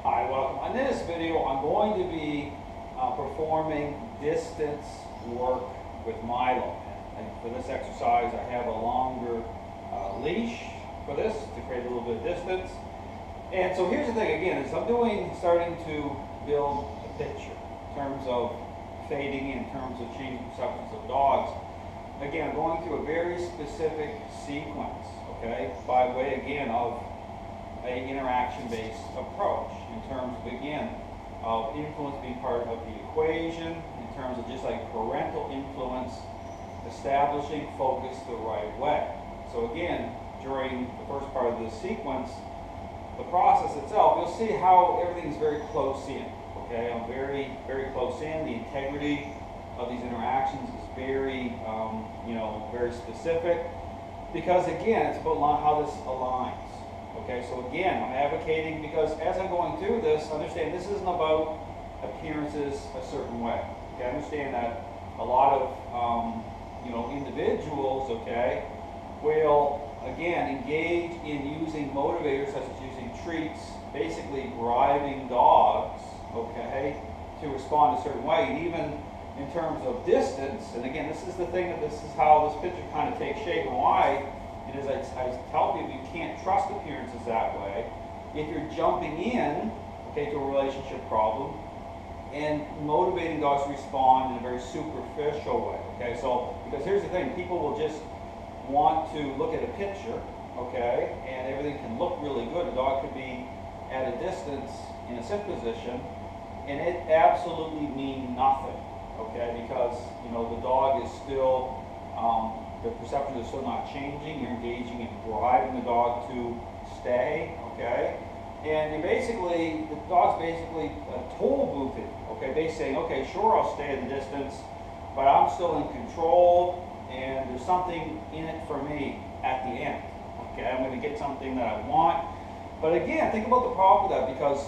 Hi, welcome. On this video, I'm going to be performing distance work with Mylo. And for this exercise, I have a longer leash for this to create a little bit of distance. And so here's the thing again, is I'm starting to build a picture in terms of fading, in terms of changing perceptions of dogs. Again, I'm going through a very specific sequence, okay, by way again of an interaction-based approach in terms of, again, of influence being part of the equation, in terms of just like parental influence, establishing focus the right way. So again, during the first part of this sequence, the process itself, you'll see how everything's very close in, okay? I'm very, very close in. The integrity of these interactions is very, very specific because, again, it's about how this aligns. Okay, so again, I'm advocating because as I'm going through this, understand this isn't about appearances a certain way. Okay, understand that a lot of individuals, okay, will again engage in using motivators such as using treats, basically bribing dogs, okay, to respond a certain way, and even in terms of distance. And again, this is the thing that this is how this picture kind of takes shape and why. And as I tell people, you can't trust appearances that way. If you're jumping in, okay, to a relationship problem and motivating dogs to respond in a very superficial way, okay? So, because here's the thing, people will just want to look at a picture, okay, and everything can look really good. A dog could be at a distance in a sit position, and it absolutely means nothing, okay, because, the dog is still, the perception is still not changing. You're engaging in driving the dog to stay, okay? And the dog's basically toll boothing, okay? Basically saying, okay, sure, I'll stay at the distance, but I'm still in control, and there's something in it for me at the end, okay? I'm going to get something that I want. But again, think about the problem with that, because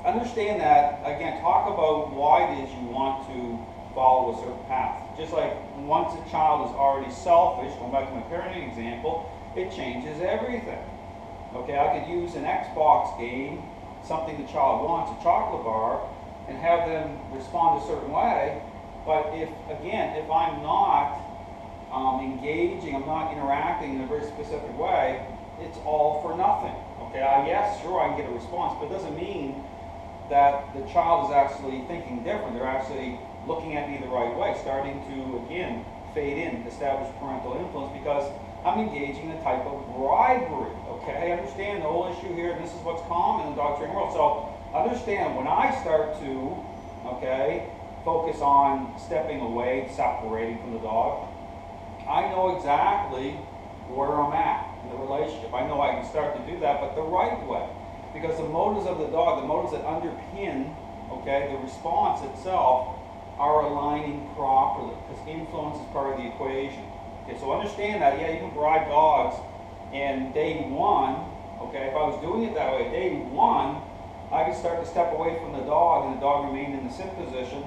understand that, again, talk about why it is you want to follow a certain path. Just like once a child is already selfish, going back to my parenting example, it changes everything. Okay, I could use an Xbox game, something the child wants, a chocolate bar, and have them respond a certain way. But if I'm not engaging, I'm not interacting in a very specific way, it's all for nothing. Okay, yes, sure, I can get a response, but it doesn't mean that the child is actually thinking different. They're actually looking at me the right way, starting to, again, fade in, establish parental influence, because I'm engaging in a type of bribery, okay? Understand the whole issue here, and this is what's common in the dog training world. So understand, when I start to, okay, focus on stepping away, separating from the dog, I know exactly where I'm at in the relationship. I know I can start to do that, but the right way. Because the motives of the dog, the motives that underpin, okay, the response itself, are aligning properly, because influence is part of the equation. Okay, so understand that, yeah, you can bribe dogs, and day one, okay, if I was doing it that way, day one, I could start to step away from the dog, and the dog remained in the sit position.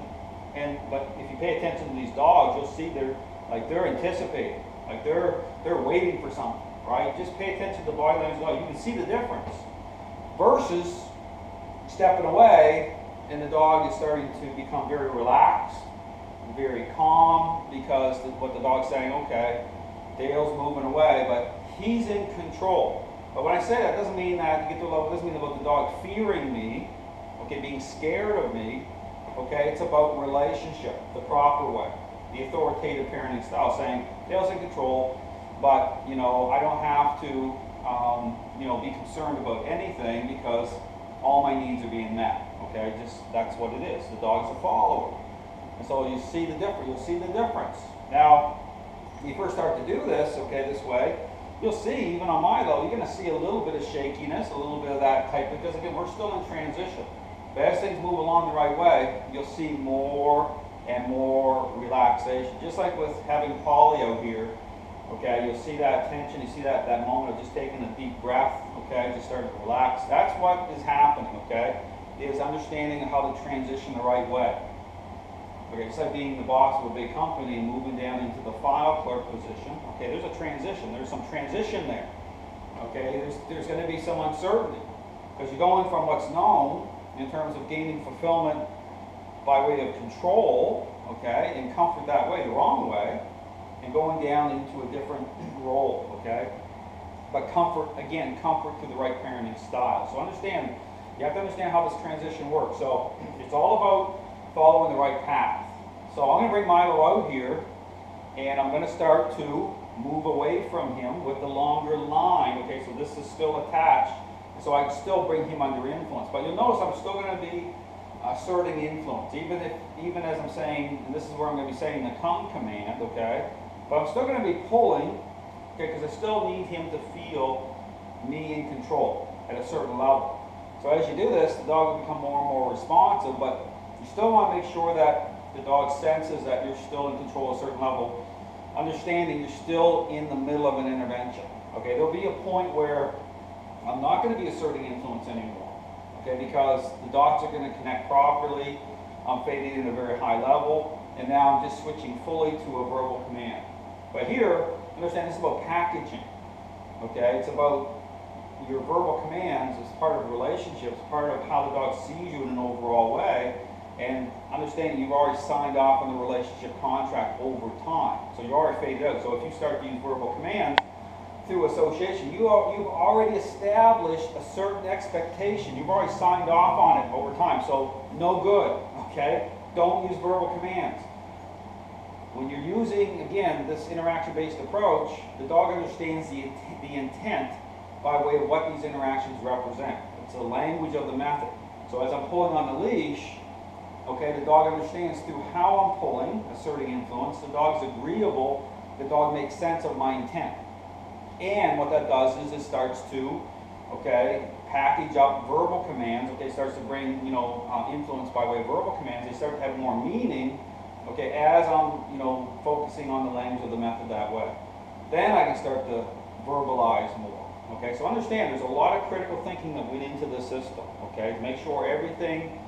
But if you pay attention to these dogs, you'll see they're anticipating, like they're waiting for something, right? Just pay attention to the body language of the dog. You can see the difference. Versus stepping away, and the dog is starting to become very relaxed, very calm, because what the dog's saying, okay, Dale's moving away, but he's in control. But when I say that, it doesn't mean that, to get to a level, it doesn't mean about the dog fearing me, okay, being scared of me, okay? It's about relationship, the proper way, the authoritative parenting style, saying Dale's in control, but, I don't have to, be concerned about anything because all my needs are being met. Okay, that's what it is. The dog's a follower. And so you see the difference. You'll see the difference. Now, when you first start to do this, okay, this way, you'll see, even on Mylo, you're going to see a little bit of shakiness, a little bit of that type, because again, we're still in transition. But as things move along the right way, you'll see more and more relaxation. Just like with having polio here, okay, you'll see that tension, you see that moment of just taking a deep breath, okay, just starting to relax. That's what is happening, okay, is understanding how to transition the right way. Okay, just like being the boss of a big company and moving down into the file clerk position, okay, there's a transition, there's some transition there. Okay, there's going to be some uncertainty. Because you're going from what's known in terms of gaining fulfillment by way of control, okay, and comfort that way, the wrong way, and going down into a different role, okay? But comfort, again, comfort through the right parenting style. So understand, you have to understand how this transition works. So it's all about following the right path. So I'm going to bring Mylo out here, and I'm going to start to move away from him with the longer line. Okay, so this is still attached, so I can still bring him under influence. But you'll notice I'm still going to be asserting influence, even as I'm saying, and this is where I'm going to be saying the come command, okay? But I'm still going to be pulling, okay, because I still need him to feel me in control at a certain level. So as you do this, the dog will become more and more responsive, but you still want to make sure that the dog senses that you're still in control at a certain level, understanding you're still in the middle of an intervention. Okay, there'll be a point where I'm not going to be asserting influence anymore. Okay, because the dots are going to connect properly. I'm fading at a very high level, and now I'm just switching fully to a verbal command. But here, understand this is about packaging. Okay, it's about your verbal commands as part of relationships, part of how the dog sees you in an overall way, and understanding you've already signed off on the relationship contract over time. So you're already faded out. So if you start to use verbal commands through association, you've already established a certain expectation. You've already signed off on it over time. So no good, okay? Don't use verbal commands. When you're using, again, this interaction-based approach, the dog understands the intent by way of what these interactions represent. It's the language of the method. So as I'm pulling on the leash, okay, the dog understands through how I'm pulling, asserting influence, the dog's agreeable, the dog makes sense of my intent. And what that does is it starts to, okay, package up verbal commands, okay, starts to bring, influence by way of verbal commands. They start to have more meaning, okay, as I'm, focusing on the language of the method that way. Then I can start to verbalize more, okay? So understand there's a lot of critical thinking that went into the system, okay? To make sure everything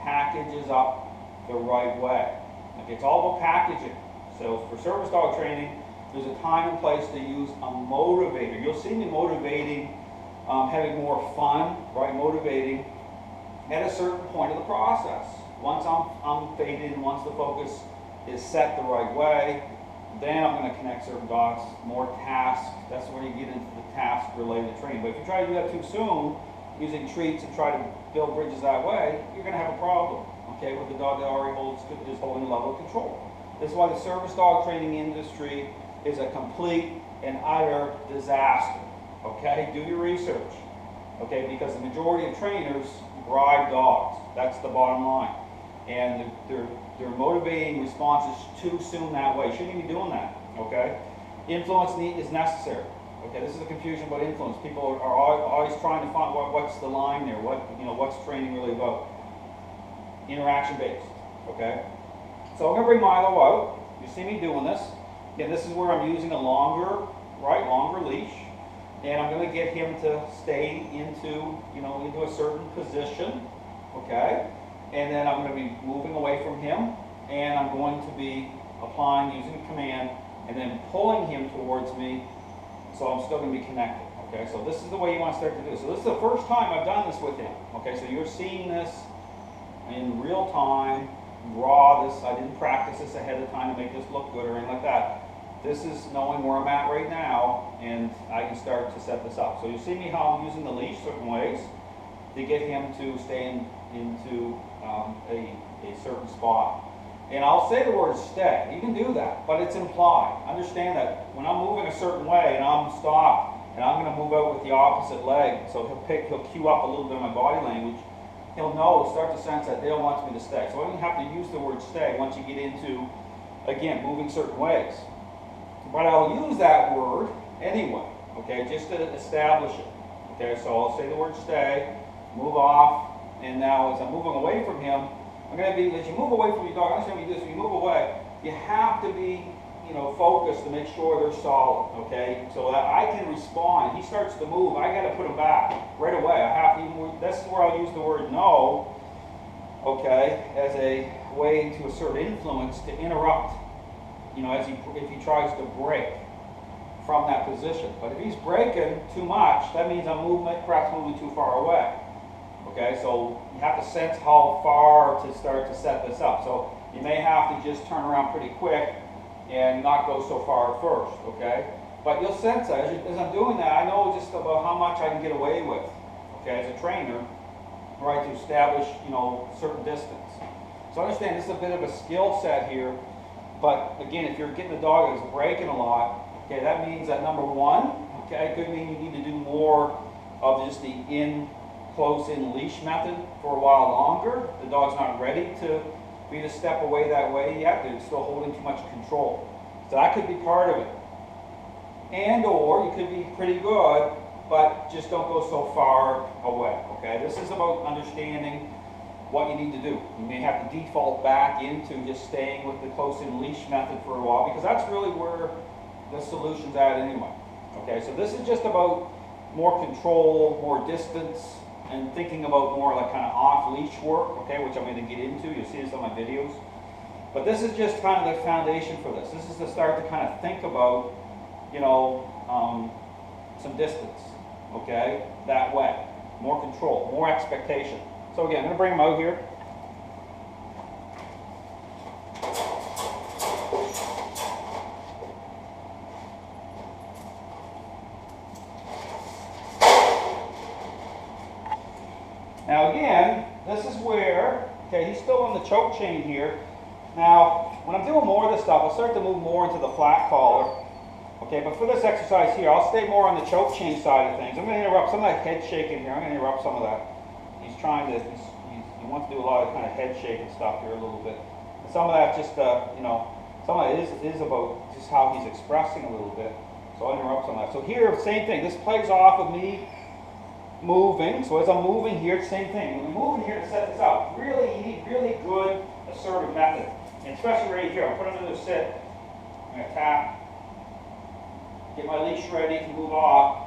packages up the right way. Okay, it's all about packaging. So for service dog training, there's a time and place to use a motivator. You'll see me motivating, having more fun, right? Motivating at a certain point of the process. Once I'm faded and once the focus is set the right way, then I'm going to connect certain dots, more tasks. That's where you get into the task-related training. But if you try to do that too soon, using treats and try to build bridges that way, you're going to have a problem, okay, with the dog that already is holding a level of control. This is why the service dog training industry is a complete and utter disaster, okay? Do your research, okay, because the majority of trainers bribe dogs. That's the bottom line. And they're motivating responses too soon that way. Shouldn't even be doing that, okay? Influence is necessary. Okay, this is the confusion about influence. People are always trying to find what's the line there. What's training really about? Interaction based. Okay. So I'm going to bring Mylo out. You see me doing this. Again, this is where I'm using a longer leash, and I'm going to get him to stay into a certain position. Okay, and then I'm going to be moving away from him, and I'm going to be applying using a command, and then pulling him towards me. So I'm still going to be connected, okay? So this is the way you want to start to do it. So this is the first time I've done this with him, okay? So you're seeing this in real time, raw. I didn't practice this ahead of time to make this look good or anything like that. This is knowing where I'm at right now, and I can start to set this up. So you see me how I'm using the leash certain ways to get him to stay into a certain spot. And I'll say the word stay. You can do that, but it's implied. Understand that when I'm moving a certain way and I'm stopped and I'm going to move out with the opposite leg, so he'll cue up a little bit of my body language, he'll start to sense that Dale wants me to stay. So I don't have to use the word stay once you get into, again, moving certain ways. But I'll use that word anyway, okay, just to establish it. Okay, so I'll say the word stay, move off, and now as I'm moving away from him, I'm going to be, as you move away from your dog, I understand what you do this, when you move away, you have to be, focused to make sure they're solid, okay? So that I can respond. If he starts to move, I got to put him back right away. I have to, this is where I'll use the word no, okay, as a way to assert influence to interrupt, if he tries to break from that position. But if he's breaking too much, that means I'm perhaps moving too far away. Okay, so you have to sense how far to start to set this up. So you may have to just turn around pretty quick and not go so far at first, okay? But you'll sense that. As I'm doing that, I know just about how much I can get away with, okay, as a trainer, right, to establish, you know, certain distance. So understand this is a bit of a skill set here, but again, if you're getting a dog that's breaking a lot, okay, that means that number one, okay, could mean you need to do more of just the close-in leash method for a while longer. The dog's not ready to be to step away that way yet. They're still holding too much control. So that could be part of it. And or you could be pretty good, but just don't go so far away, okay? This is about understanding what you need to do. You may have to default back into just staying with the close-in leash method for a while, because that's really where the solution's at anyway. Okay, so this is just about more control, more distance, and thinking about more like kind of off-leash work, okay, which I'm going to get into. You'll see this on my videos. But this is just kind of the foundation for this. This is to start to kind of think about, you know, some distance, okay, that way. More control, more expectation. So again, I'm going to bring them out here. Now again, this is where, okay, he's still on the choke chain here. Now, when I'm doing more of this stuff, I'll start to move more into the flat collar. Okay, but for this exercise here, I'll stay more on the choke chain side of things. I'm going to interrupt some of that head shaking here. I'm going to interrupt some of that. He's trying to, he wants to do a lot of kind of head shaking stuff here a little bit. And some of that just, you know, some of it is about just how he's expressing a little bit. So I'll interrupt some of that. So here, same thing. This plays off of me moving. So as I'm moving here, same thing. When we're moving here to set this up, really, you need really good assertive method. And especially right here, I'll put him in the sit. I'm going to tap. Get my leash ready to move off.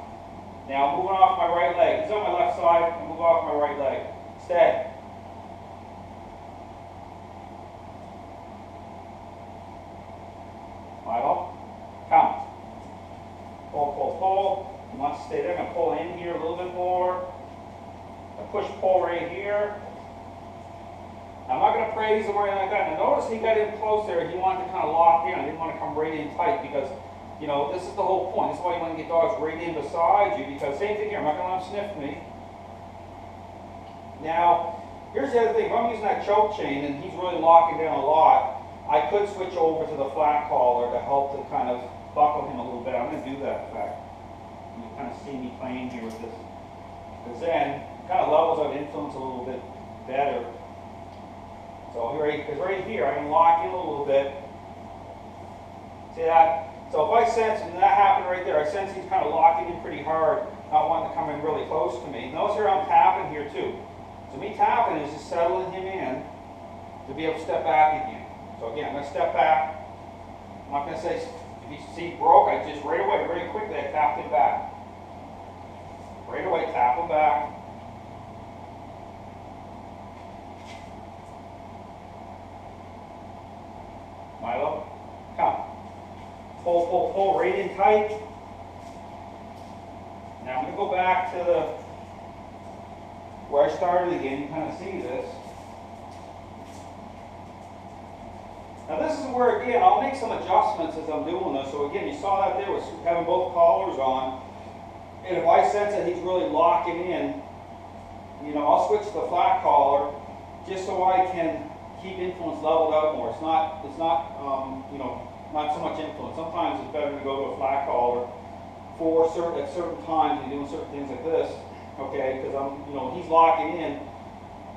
Now I'm moving off my right leg. He's on my left side. I move off my right leg. Stay. Mylo. Count. Pull, pull, pull. You want to stay there. I'm going to pull in here a little bit more. I push, pull right here. I'm not going to praise him or anything like that. Now notice he got in close there. He wanted to kind of lock in. I didn't want to come right in tight because, you know, this is the whole point. This is why you want to get dogs right in beside you, because same thing here. I'm not going to let him sniff me. Now, here's the other thing. If I'm using that choke chain and he's really locking down a lot, I could switch over to the flat collar to help to kind of buckle him a little bit. I'm going to do that, in fact. You can kind of see me playing here with this. Because then it kind of levels out influence a little bit better. So right here, I can lock in a little bit. See that? So if I sense, and that happened right there, I sense he's kind of locking in pretty hard, not wanting to come in really close to me. Notice here I'm tapping here too. So me tapping is just settling him in to be able to step back again. So again, I'm going to step back. I'm not going to say, if you see broke, I just right away, very quickly, I tapped him back. Right away, tap him back. Mylo, come. Pull, pull, pull, right in tight. Now I'm going to go back to where I started again. You kind of see this. Now this is where, again, I'll make some adjustments as I'm doing this. So again, you saw that there was having both collars on. And if I sense that he's really locking in, you know, I'll switch to the flat collar just so I can keep influence leveled out more. It's not you know, not so much influence. Sometimes it's better to go to a flat collar for at certain times and doing certain things like this, okay? Because you know, he's locking in.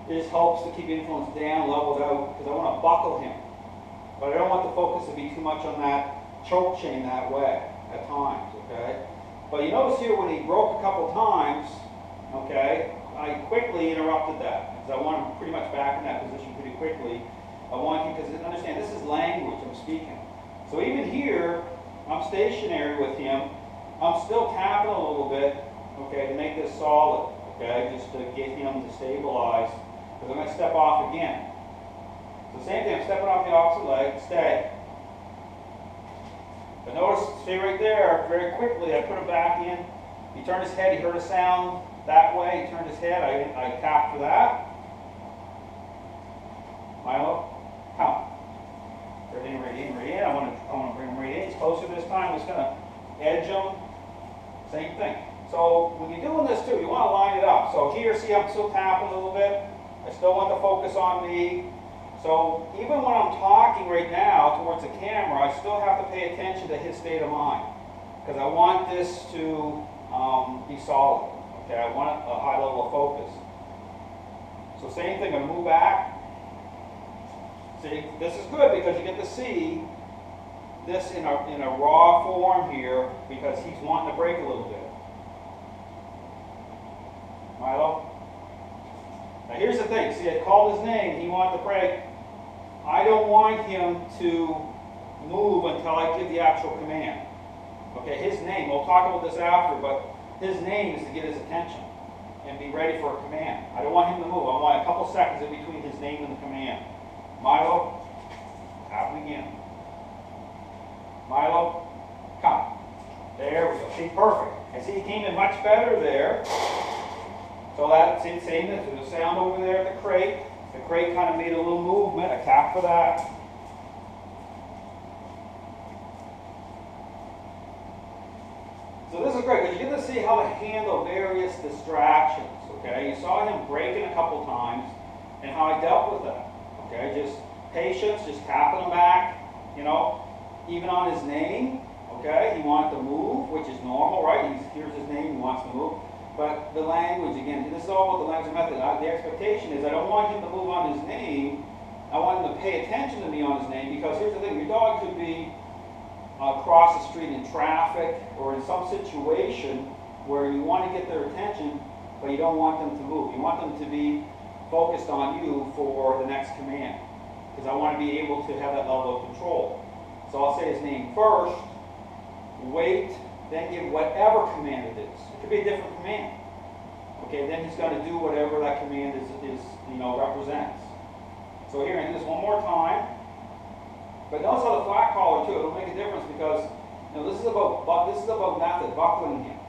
It just helps to keep influence down, leveled out, because I want to buckle him. But I don't want the focus to be too much on that choke chain that way at times, okay? But you notice here when he broke a couple times, okay, I quickly interrupted that because I want him pretty much back in that position pretty quickly. I want you, because understand, this is language I'm speaking. So even here, I'm stationary with him. I'm still tapping a little bit, okay, to make this solid, okay, just to get him to stabilize, because I'm going to step off again. So same thing, I'm stepping off the opposite leg, stay. But notice, stay right there, very quickly, I put him back in. He turned his head, he heard a sound, that way, he turned his head, I tapped for that. Mylo, come. Right in, right in, right in. I want to bring him right in. He's closer this time. I'm just going to edge him. Same thing. So when you're doing this too, you want to line it up. So here, see I'm still tapping a little bit. I still want the focus on me. So even when I'm talking right now towards the camera, I still have to pay attention to his state of mind. Because I want this to be solid. Okay, I want a high level of focus. So same thing, I'm going to move back. See, this is good because you get to see this in a raw form here because he's wanting to break a little bit. Mylo? Now here's the thing, see I called his name, he wanted to break. I don't want him to move until I give the actual command. Okay, his name, we'll talk about this after, but his name is to get his attention and be ready for a command. I don't want him to move, I want a couple seconds in between his name and the command. Mylo, tap again. Mylo, come. There we go. See, perfect. And see, he came in much better there. So that's same thing. There's a sound over there at the crate. The crate kind of made a little movement. I tap for that. So this is great because you get to see how to handle various distractions. Okay, you saw him breaking a couple times and how I dealt with that. Okay, just patience, just tapping him back, you know, even on his name, okay, he wanted to move, which is normal, right? Here's his name, he wants to move. But the language, again, this is all about the language method. The expectation is I don't want him to move on his name, I want him to pay attention to me on his name, because here's the thing, your dog could be across the street in traffic or in some situation where you want to get their attention, but you don't want them to move. You want them to be focused on you for the next command, because I want to be able to have that level of control. So I'll say his name first, wait, then give whatever command it is. It could be a different command. Okay, then he's going to do whatever that command is represents. So here, I do this one more time. But notice how the flat collar too, it'll make a difference because this is about method, buckling him.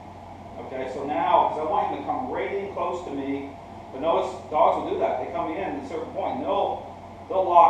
Okay, so now, because I want him to come right in close to me, but notice dogs will do that. They come in at a certain point and they'll lock